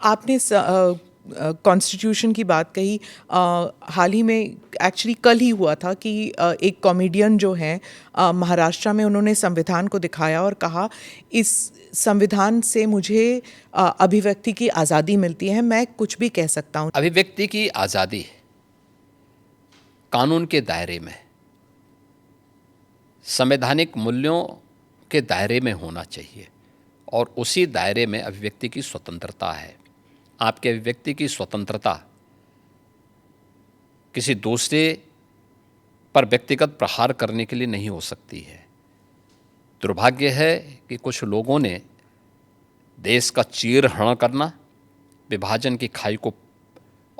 आपने कॉन्स्टिट्यूशन की बात कही। हाल ही में एक्चुअली कल ही हुआ था कि एक कॉमेडियन जो हैं महाराष्ट्र में, उन्होंने संविधान को दिखाया और कहा इस संविधान से मुझे अभिव्यक्ति की आज़ादी मिलती है, मैं कुछ भी कह सकता हूँ। अभिव्यक्ति की आज़ादी कानून के दायरे में, संवैधानिक मूल्यों के दायरे में होना चाहिए और उसी दायरे में अभिव्यक्ति की स्वतंत्रता है। आपकी अभिव्यक्ति की स्वतंत्रता किसी दूसरे पर व्यक्तिगत प्रहार करने के लिए नहीं हो सकती है। दुर्भाग्य है कि कुछ लोगों ने देश का चीरहरण करना, विभाजन की खाई को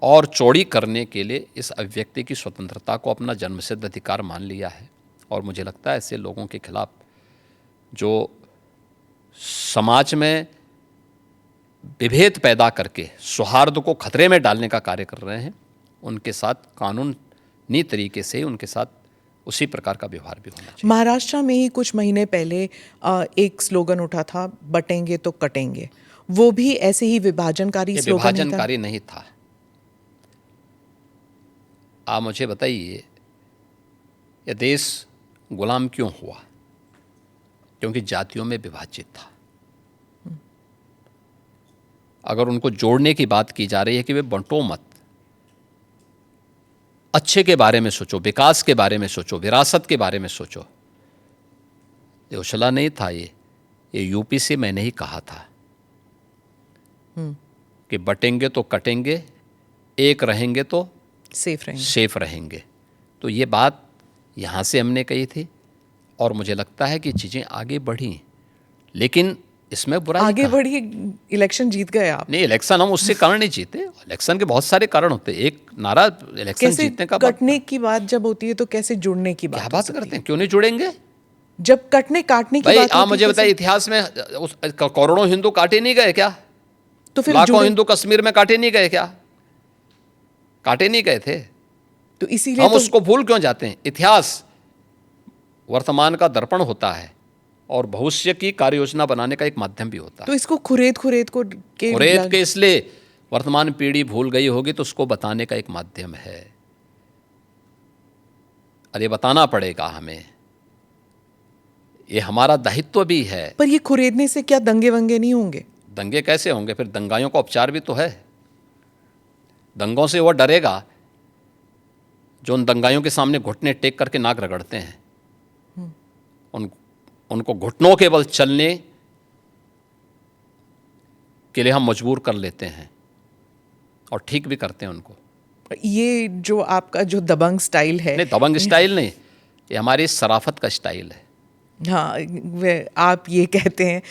और चौड़ी करने के लिए इस अभिव्यक्ति की स्वतंत्रता को अपना जन्मसिद्ध अधिकार मान लिया है। और मुझे लगता है ऐसे लोगों के खिलाफ जो समाज में विभेद पैदा करके सौहार्द को खतरे में डालने का कार्य कर रहे हैं, उनके साथ कानूनी तरीके से उनके साथ उसी प्रकार का व्यवहार भी होना चाहिए। महाराष्ट्र में ही कुछ महीने पहले एक स्लोगन उठा था, बटेंगे तो कटेंगे। वो भी ऐसे ही विभाजनकारी स्लोगन ही था? विभाजनकारी नहीं था। आप मुझे बताइए, यह देश गुलाम क्यों हुआ? क्योंकि जातियों में विभाजित था। अगर उनको जोड़ने की बात की जा रही है कि वे बंटो मत, अच्छे के बारे में सोचो, विकास के बारे में सोचो, विरासत के बारे में सोचो। ये उछला नहीं था, ये यूपी से मैंने ही कहा था कि बटेंगे तो कटेंगे, एक रहेंगे तो सेफ रहेंगे। तो ये बात यहाँ से हमने कही थी और मुझे लगता है कि चीज़ें आगे बढ़ी, लेकिन इसमें बुराई आगे बढ़ी। इलेक्शन जीत गए आप? नहीं, इलेक्शन हम उससे कारण नहीं जीते। इलेक्शन के बहुत सारे कारण होते हैं। एक नारा इलेक्शन जीतने का कटने की बात जब होती है तो कैसे जुड़ने की बात? क्या बात करते हैं, क्यों नहीं जुड़ेंगे? जब कटने काटने की बात आप मुझे बताइए, इतिहास में करोड़ों हिंदू काटे नहीं गए क्या? तो फिर लाखों हिंदू कश्मीर में काटे नहीं गए क्या? काटे नहीं गए थे। तो इसीलिए हम उसको भूल क्यों जाते हैं? इतिहास वर्तमान का दर्पण होता है और भविष्य की कार्य योजना बनाने का एक माध्यम भी होता है। तो इसको खुरेद के इसलिए वर्तमान पीढ़ी भूल गई होगी तो उसको बताने का एक माध्यम है। अरे बताना पड़ेगा हमें, ये हमारा दायित्व भी है। पर ये खुरेदने से क्या दंगे वंगे नहीं होंगे? दंगे कैसे होंगे? फिर दंगाइयों का उपचार भी तो है। दंगों से वो डरेगा जो उन दंगाइयों के सामने घुटने टेक करके नाक रगड़ते हैं। उनको घुटनों के बल चलने के लिए हम मजबूर कर लेते हैं और ठीक भी करते हैं उनको। ये जो आपका जो दबंग स्टाइल है? नहीं, दबंग स्टाइल नहीं, ये हमारी शराफत का स्टाइल है। हाँ, आप ये कहते हैं